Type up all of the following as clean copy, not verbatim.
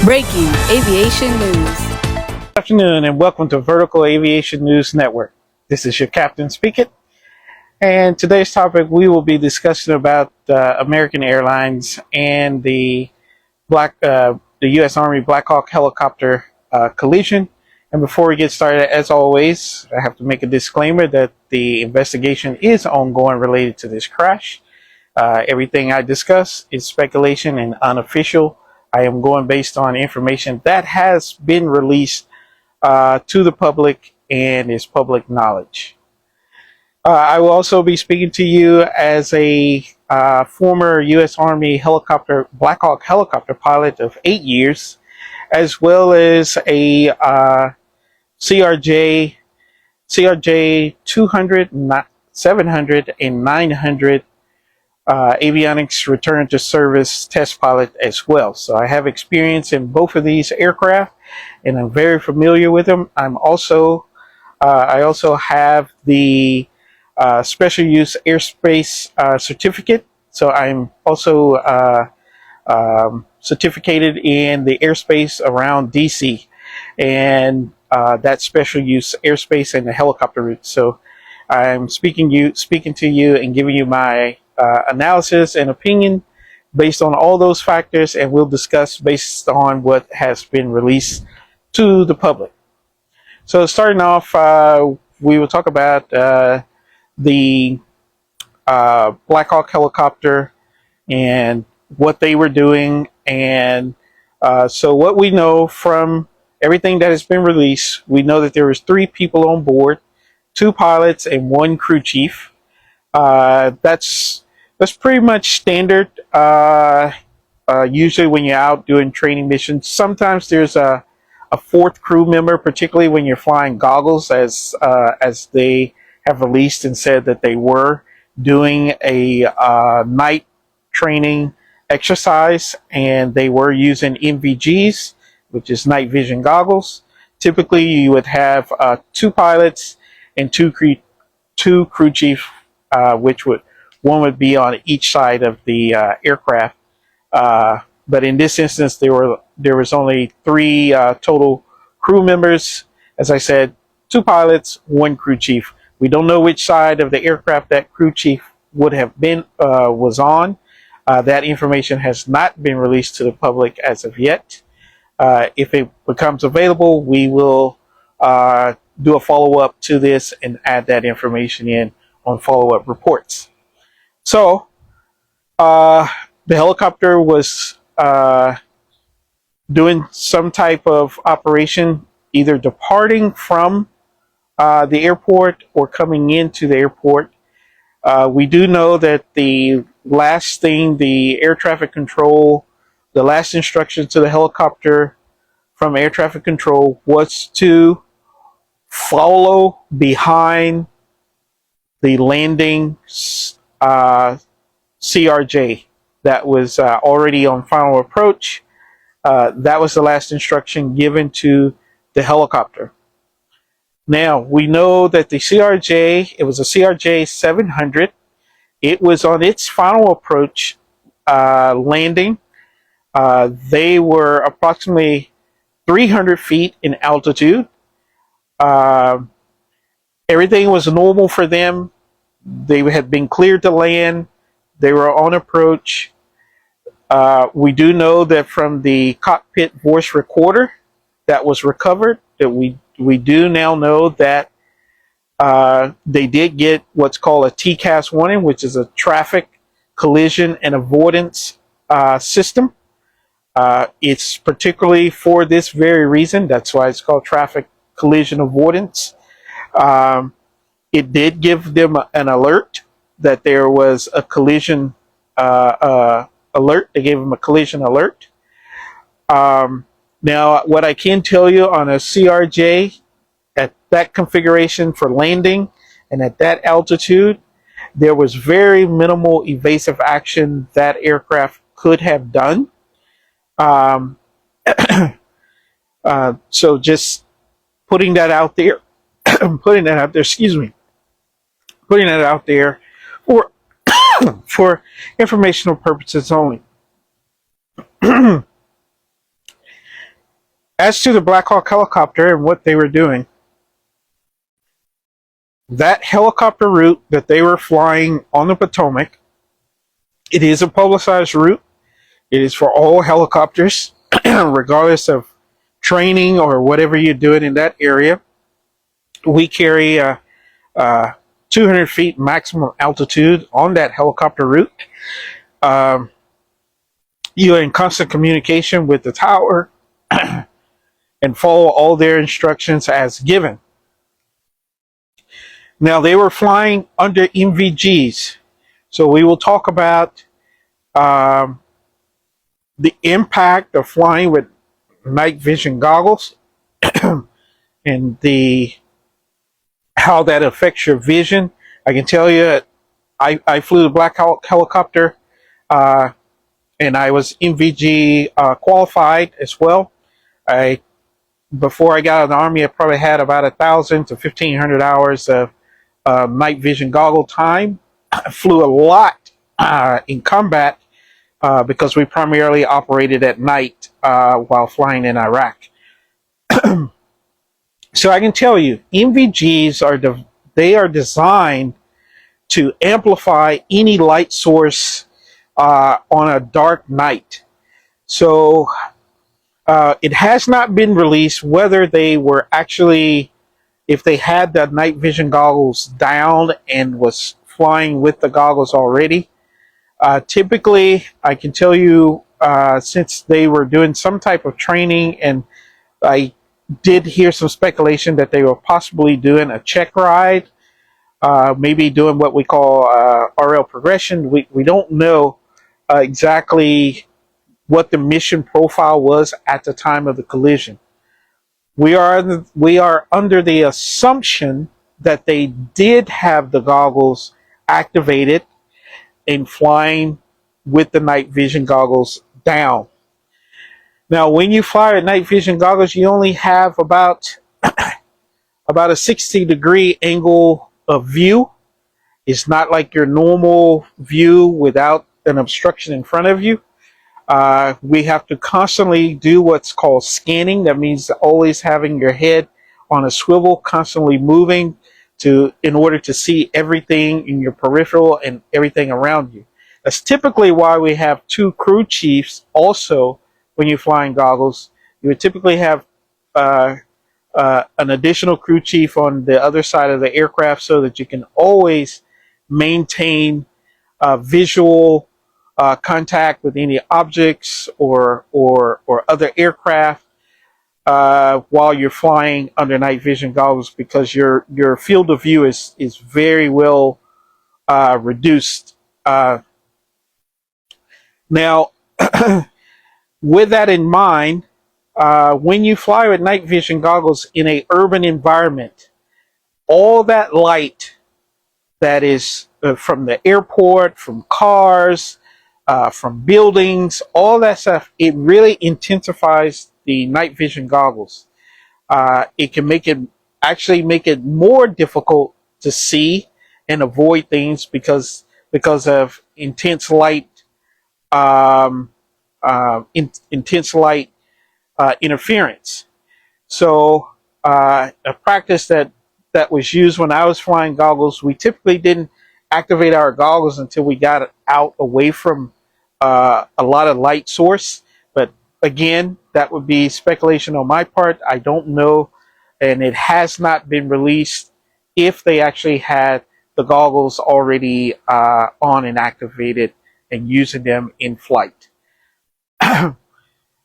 Breaking aviation news. Good afternoon and welcome to Vertical Aviation News Network. This is your captain speaking, and today's topic we will be discussing about American Airlines and the U.S. Army Blackhawk helicopter collision. And before we get started, as always, I have to make a disclaimer that the investigation is ongoing related to this crash. Everything I discuss is speculation and unofficial. I am going based on information that has been released to the public and is public knowledge. I will also be speaking to you as a former U.S. Army Blackhawk helicopter pilot of 8 years, as well as a CRJ 200, 700, and 900 avionics return to service test pilot as well. So I have experience in both of these aircraft and I'm very familiar with them. I also have the special use airspace certificate. So I'm also certificated in the airspace around DC and that special use airspace and the helicopter route. So I'm speaking to you and giving you my analysis and opinion based on all those factors, and we'll discuss based on what has been released to the public. So starting off, we will talk about the Blackhawk helicopter and what they were doing. And so what we know from everything that has been released, we know that there was 3 people on board, 2 pilots and 1 crew chief. That's pretty much standard. Usually when you're out doing training missions, sometimes there's a 4th crew member, particularly when you're flying goggles, as they have released and said that they were doing a night training exercise and they were using NVGs, which is night vision goggles. Typically you would have 2 pilots and 2 crew chiefs, one would be on each side of the aircraft. But in this instance, there was only 3 total crew members. As I said, 2 pilots, 1 crew chief. We don't know which side of the aircraft that crew chief would have been was on. That information has not been released to the public as of yet. If it becomes available, we will do a follow-up to this and add that information in on follow-up reports. So the helicopter was doing some type of operation, either departing from the airport or coming into the airport. We do know that the last thing the air traffic control, the last instruction to the helicopter from air traffic control was to follow behind the landing CRJ that was already on final approach. That was the last instruction given to the helicopter. Now, we know that the CRJ, it was a CRJ 700. It was on its final approach landing. They were approximately 300 feet in altitude. Everything was normal for them. They had been cleared to land. They were on approach. We do know that from the cockpit voice recorder that was recovered, that we do now know that they did get what's called a TCAS warning, which is a traffic collision and avoidance system. It's particularly for this very reason. That's why it's called traffic collision avoidance. It did give them an alert that there was a collision alert. They gave them a collision alert. Now, what I can tell you on a CRJ at that configuration for landing and at that altitude, there was very minimal evasive action that aircraft could have done. So just putting that out there, putting that out there for for informational purposes only. As to the Blackhawk helicopter and what they were doing, that helicopter route that they were flying on the Potomac, it is a publicized route. It is for all helicopters, regardless of training or whatever you're doing in that area. We carry 200 feet maximum altitude on that helicopter route. You're in constant communication with the tower and follow all their instructions as given. Now, they were flying under MVGs, so we will talk about the impact of flying with night vision goggles and how that affects your vision. I can tell you, I flew the Blackhawk helicopter, and I was MVG qualified as well. Before I got out of the Army, I probably had about 1,000 to 1,500 hours of night vision goggle time. I flew a lot in combat because we primarily operated at night while flying in Iraq. So I can tell you, MVGs are designed to amplify any light source on a dark night. So it has not been released whether they were actually, if they had the night vision goggles down and was flying with the goggles already. Typically, I can tell you, since they were doing some type of training, and I did hear some speculation that they were possibly doing a check ride, maybe doing what we call RL progression. We don't know exactly what the mission profile was at the time of the collision. We are under the assumption that they did have the goggles activated and flying with the night vision goggles down. Now, when you fly with night vision goggles, you only have about a 60-degree angle of view. It's not like your normal view without an obstruction in front of you. We have to constantly do what's called scanning. That means always having your head on a swivel, constantly moving in order to see everything in your peripheral and everything around you. That's typically why we have two crew chiefs also. When you're flying goggles, you would typically have an additional crew chief on the other side of the aircraft so that you can always maintain visual contact with any objects or other aircraft while you're flying under night vision goggles, because your field of view is very well reduced. Now, with that in mind, when you fly with night vision goggles in an urban environment, all that light that is from the airport, from cars, from buildings, all that stuff, it really intensifies the night vision goggles. It can actually make it more difficult to see and avoid things because of intense light. Intense light interference. So a practice that was used when I was flying goggles, we typically didn't activate our goggles until we got out away from a lot of light source. But again, that would be speculation on my part. I don't know, and it has not been released if they actually had the goggles already on and activated and using them in flight.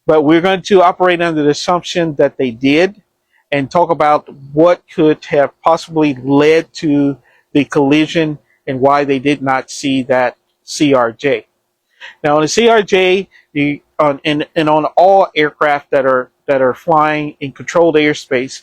But we're going to operate under the assumption that they did and talk about what could have possibly led to the collision and why they did not see that CRJ. Now, on the CRJ, on all aircraft that are flying in controlled airspace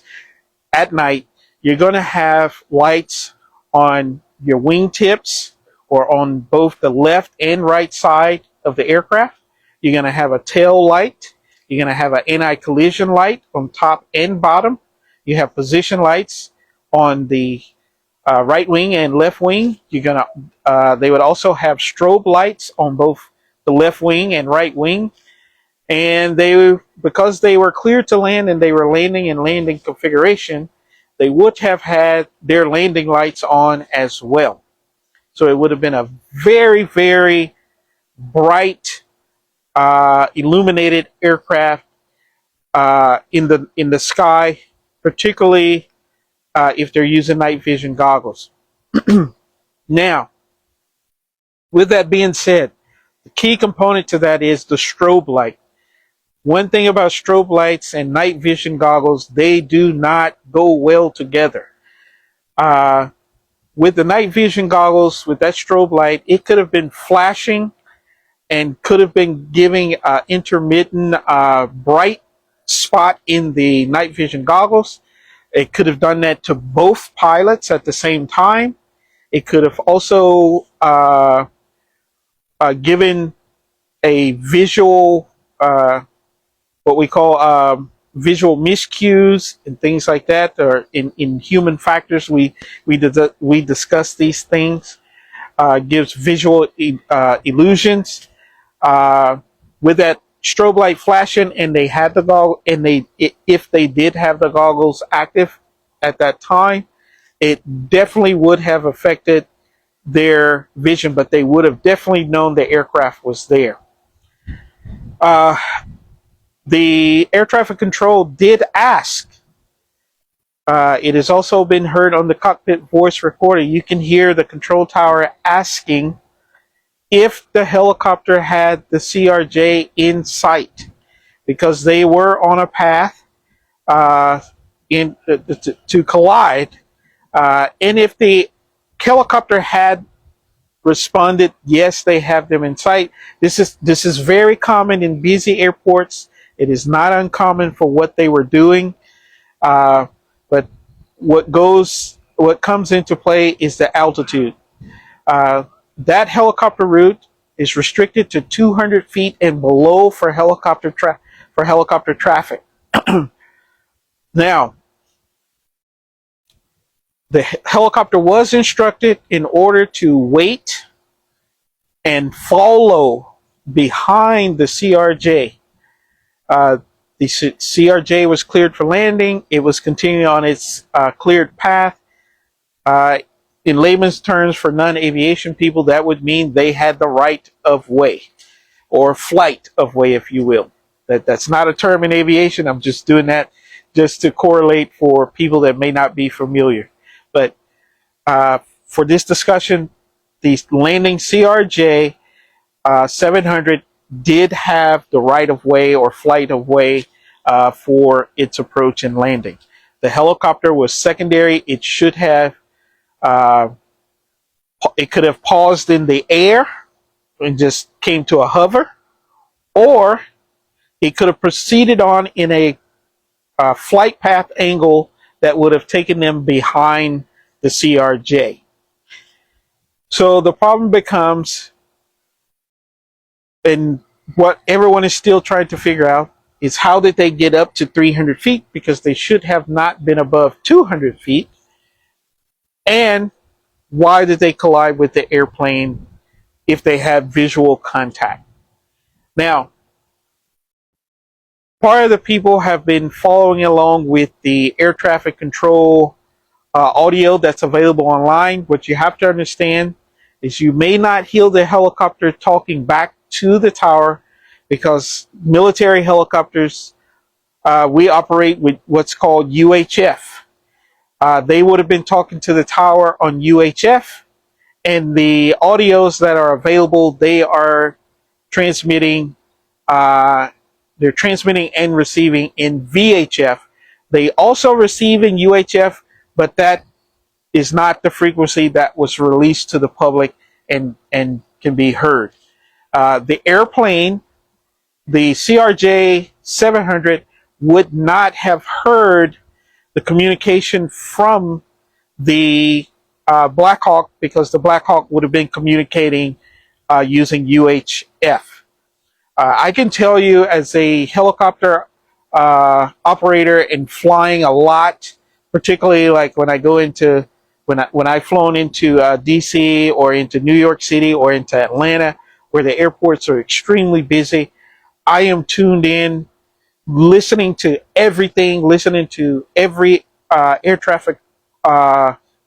at night, you're going to have lights on your wingtips or on both the left and right side of the aircraft. You're going to have a tail light. You're going to have an anti-collision light on top and bottom. You have position lights on the right wing and left wing. They would also have strobe lights on both the left wing and right wing. And because they were cleared to land and they were landing in landing configuration, they would have had their landing lights on as well. So it would have been a very, very bright, illuminated aircraft in the sky, particularly if they're using night vision goggles. Now, with that being said, the key component to that is the strobe light. One thing about strobe lights and night vision goggles, they do not go well together. With the night vision goggles, with that strobe light, it could have been flashing and could have been giving intermittent bright spot in the night vision goggles. It could have done that to both pilots at the same time. It could have also given a visual, what we call visual miscues and things like that. Or in human factors, we discuss these things. Gives visual illusions. With that strobe light flashing, and they had the goggle, and if they did have the goggles active at that time, it definitely would have affected their vision, but they would have definitely known the aircraft was there. The air traffic control did ask. It has also been heard on the cockpit voice recorder. You can hear the control tower asking if the helicopter had the CRJ in sight, because they were on a path to collide. And if the helicopter had responded, yes, they have them in sight. This is very common in busy airports. It is not uncommon for what they were doing. But what comes into play is the altitude. That helicopter route is restricted to 200 feet and below for helicopter traffic. Now, the helicopter was instructed in order to wait and follow behind the CRJ. The CRJ was cleared for landing. It was continuing on its cleared path. In layman's terms, for non-aviation people, that would mean they had the right of way, or flight of way, if you will. That's not a term in aviation. I'm just doing that just to correlate for people that may not be familiar. But for this discussion, the landing CRJ 700 did have the right of way or flight of way for its approach and landing. The helicopter was secondary. It should have, it could have paused in the air and just came to a hover, or it could have proceeded on in a flight path angle that would have taken them behind the CRJ. So the problem becomes, and what everyone is still trying to figure out, is how did they get up to 300 feet, because they should have not been above 200 feet, and why did they collide with the airplane if they had visual contact? Now, part of the people have been following along with the air traffic control audio that's available online. What you have to understand is you may not hear the helicopter talking back to the tower, because military helicopters, we operate with what's called UHF. They would have been talking to the tower on UHF, and the audios that are available, they are transmitting, they're transmitting and receiving in VHF. They also receive in UHF, but that is not the frequency that was released to the public and can be heard. The airplane, the CRJ 700, would not have heard the communication from the Blackhawk, because the Blackhawk would have been communicating using UHF. I can tell you, as a helicopter operator and flying a lot, particularly like when I go into, when I've flown into DC or into New York City or into Atlanta, where the airports are extremely busy, I am tuned in, listening to everything, listening to every air traffic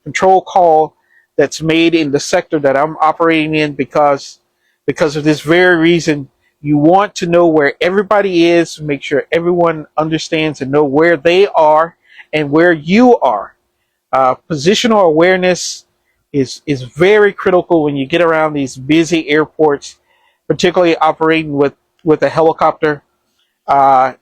control call that's made in the sector that I'm operating in, because of this very reason. You want to know where everybody is, make sure everyone understands and know where they are and where you are. Positional awareness is very critical when you get around these busy airports, particularly operating with a helicopter.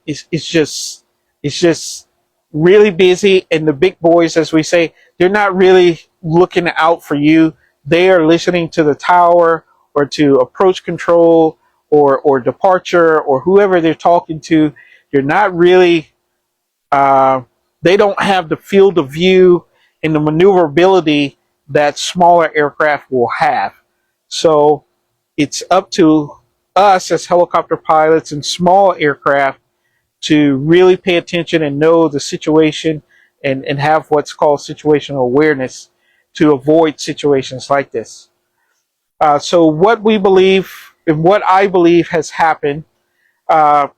It's just really busy, and the big boys, as we say, they're not really looking out for you. They are listening to the tower or to approach control or departure or whoever they're talking to. They're not really. They don't have the field of view and the maneuverability that smaller aircraft will have. So it's up to us as helicopter pilots and small aircraft to really pay attention and know the situation, and have what's called situational awareness to avoid situations like this. So what we believe and what I believe has happened uh,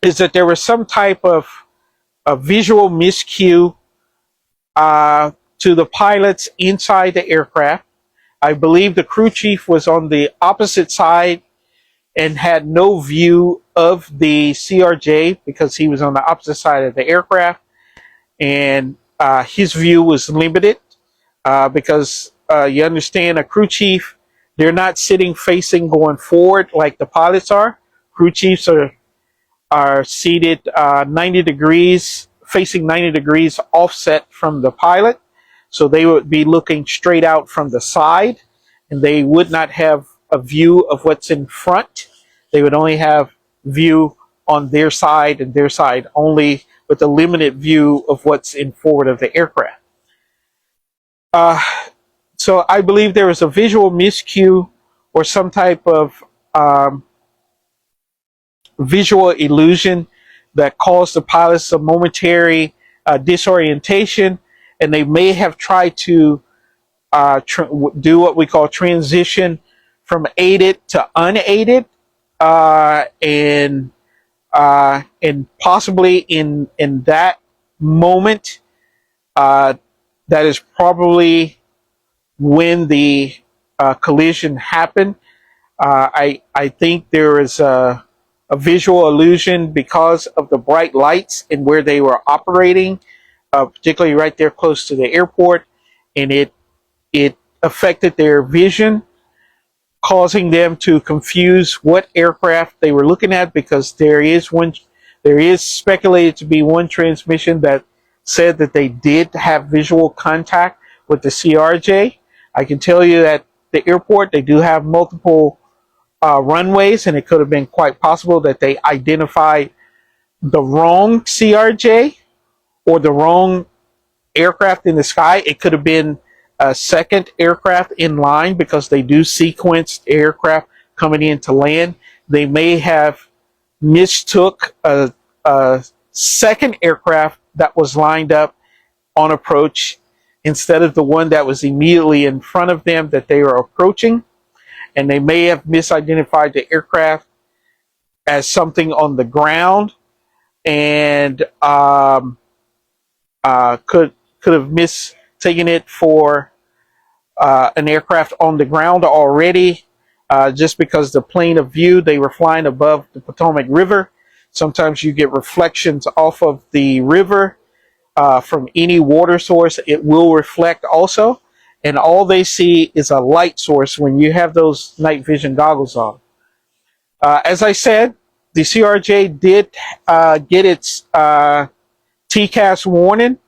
is that there was some type of a visual miscue to the pilots inside the aircraft. I believe the crew chief was on the opposite side and had no view of the CRJ because he was on the opposite side of the aircraft, and his view was limited because you understand, a crew chief, they're not sitting facing going forward like the pilots are. Crew chiefs are seated 90 degrees, facing 90 degrees offset from the pilot. So they would be looking straight out from the side, and they would not have a view of what's in front. They would only have view on their side and their side only, with a limited view of what's in forward of the aircraft. So I believe there was a visual miscue or some type of visual illusion that caused the pilots a momentary disorientation, and they may have tried to do what we call transition from aided to unaided, and possibly in that moment, that is probably when the collision happened. I think there is a visual illusion because of the bright lights and where they were operating, particularly right there close to the airport, and it affected their vision, causing them to confuse what aircraft they were looking at, because there is speculated to be one transmission that said that they did have visual contact with the CRJ. I can tell you that the airport, they do have multiple runways, and it could have been quite possible that they identified the wrong CRJ or the wrong aircraft in the sky. It could have been a second aircraft in line, because they do sequence aircraft coming in to land. They may have mistook a second aircraft that was lined up on approach instead of the one that was immediately in front of them that they were approaching, and they may have misidentified the aircraft as something on the ground, and could have mistaken it for an aircraft on the ground already, just because the plane of view, they were flying above the Potomac River. Sometimes you get reflections off of the river from any water source. It will reflect also, and all they see is a light source when you have those night vision goggles on. As I said, the CRJ did get its TCAS warning.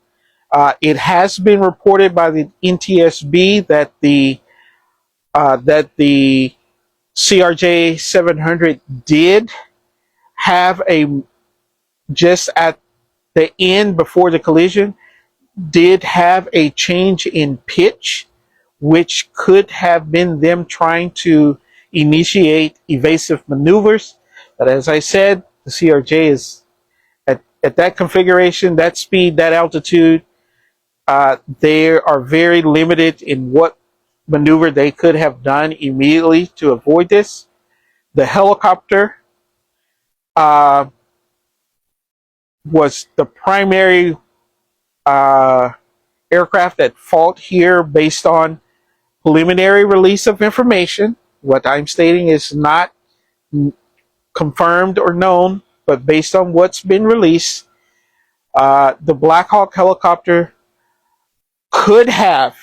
It has been reported by the NTSB that the CRJ 700 did have just at the end before the collision, did have a change in pitch, which could have been them trying to initiate evasive maneuvers. But as I said, the CRJ is at that configuration, that speed, that altitude, they are very limited in what maneuver they could have done immediately to avoid this. The helicopter uh, was the primary aircraft at fault here based on preliminary release of information. What I'm stating is not confirmed or known, but based on what's been released, the Blackhawk helicopter could have,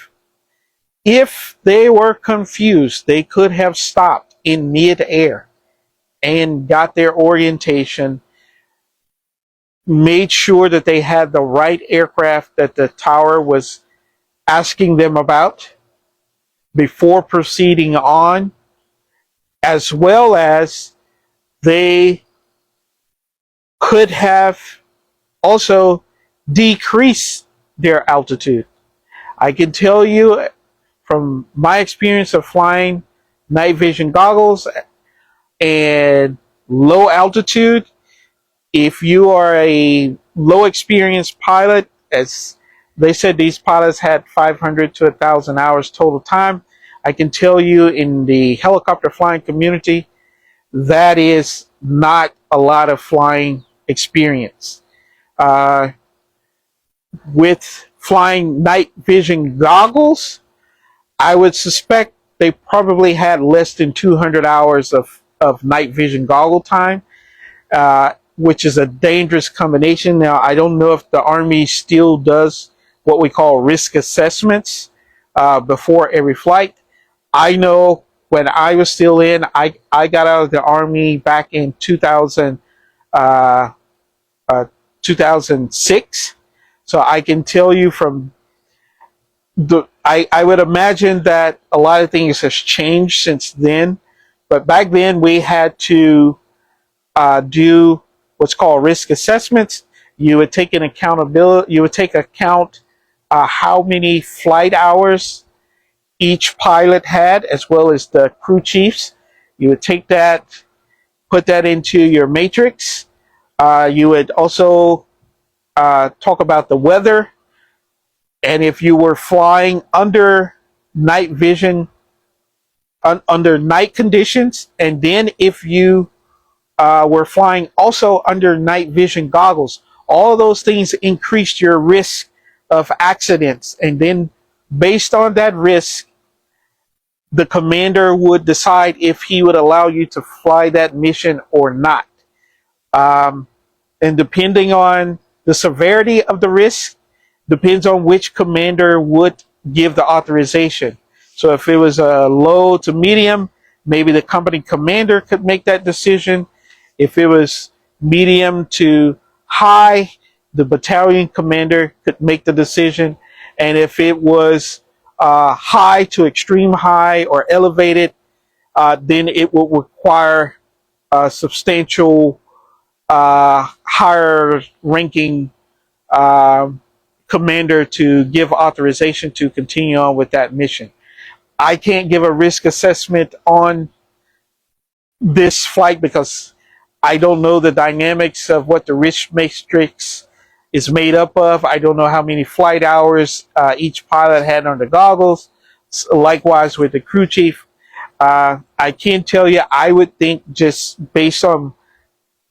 if they were confused, they could have stopped in mid-air and got their orientation, made sure that they had the right aircraft that the tower was asking them about before proceeding on, as well as they could have also decreased their altitude. I can tell you from my experience of flying night vision goggles and low altitude, if you are a low experienced pilot, as they said these pilots had 500 to 1,000 hours total time, I can tell you in the helicopter flying community, that is not a lot of flying experience. With flying night vision goggles, I would suspect they probably had less than 200 hours of night vision goggle time, which is a dangerous combination. Now, I don't know if the Army still does what we call risk assessments before every flight. I know when I was still in, I got out of the Army back in 2006. So I can tell you from I would imagine that a lot of things has changed since then. But back then we had to do what's called risk assessments. You would take an accountability. You would take account how many flight hours each pilot had, as well as the crew chiefs. You would take that, put that into your matrix. You would also talk about the weather, and if you were flying under night vision, under night conditions, and then if you were flying also under night vision goggles, all of those things increased your risk of accidents. And then based on that risk, the commander would decide if he would allow you to fly that mission or not. And depending on the severity of the risk, depends on which commander would give the authorization. So if it was a low to medium, maybe the company commander could make that decision. If it was medium to high, the battalion commander could make the decision. And if it was high to extreme high or elevated, then it will require a substantial higher ranking commander to give authorization to continue on with that mission. I can't give a risk assessment on this flight because I don't know the dynamics of what the risk matrix is made up of. I don't know how many flight hours each pilot had on the goggles. Likewise with the crew chief. I can tell you, I would think just based on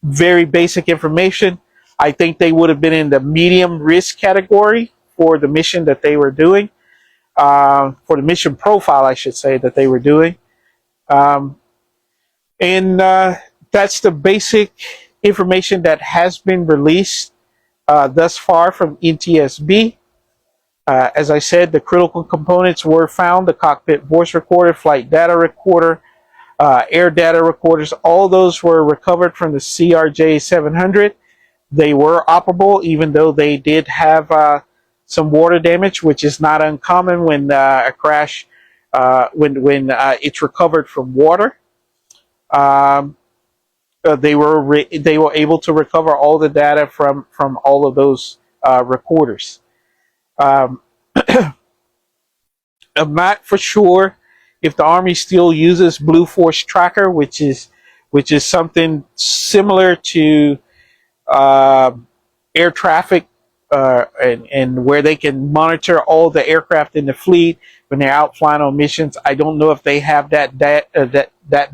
very basic information, I think they would have been in the medium risk category for the mission that they were doing, for the mission profile, I should say, that they were doing. And that's the basic information that has been released thus far from NTSB. As I said, the critical components were found: the cockpit voice recorder, flight data recorder, air data recorders. All those were recovered from the CRJ 700. They were operable, even though they did have some water damage, which is not uncommon when a crash, when it's recovered from water. They were able to recover all the data from all of those recorders. I'm not for sure if the Army still uses Blue Force Tracker, which is something similar to air traffic, and where they can monitor all the aircraft in the fleet when they're out flying on missions. I don't know if they have that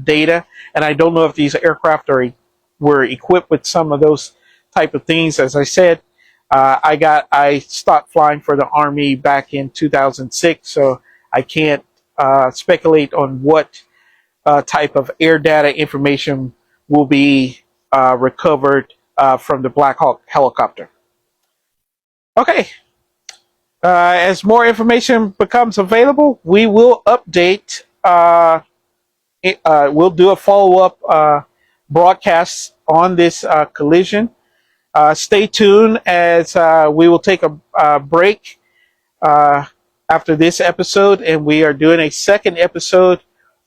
data, and I don't know if these aircraft are were equipped with some of those type of things. As I said, I stopped flying for the Army back in 2006, so I can't speculate on what type of air data information will be recovered from the Blackhawk helicopter. Okay, as more information becomes available, we will update. We'll do a follow-up broadcast on this collision. Stay tuned as we will take a break after this episode, and we are doing a second episode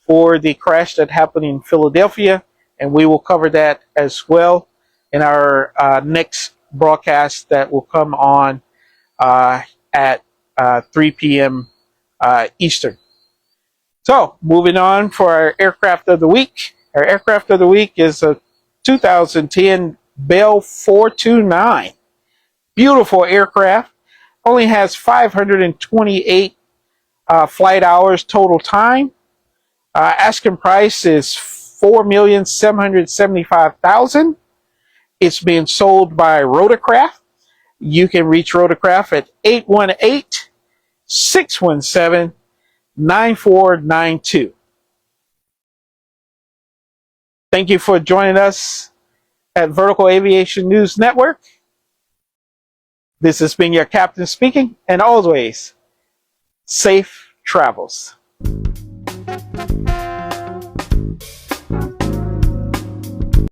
for the crash that happened in Philadelphia, and we will cover that as well in our next broadcast that will come on at 3 p.m. Eastern. So, moving on for our aircraft of the week. Our aircraft of the week is a 2010 Bell 429. Beautiful aircraft. Only has 528 flight hours total time. Asking price is $4,775,000. It's being sold by Rotorcraft. You can reach Rotorcraft at 818-617-9492. Thank you for joining us at Vertical Aviation News Network. This has been your captain speaking, and always safe travels.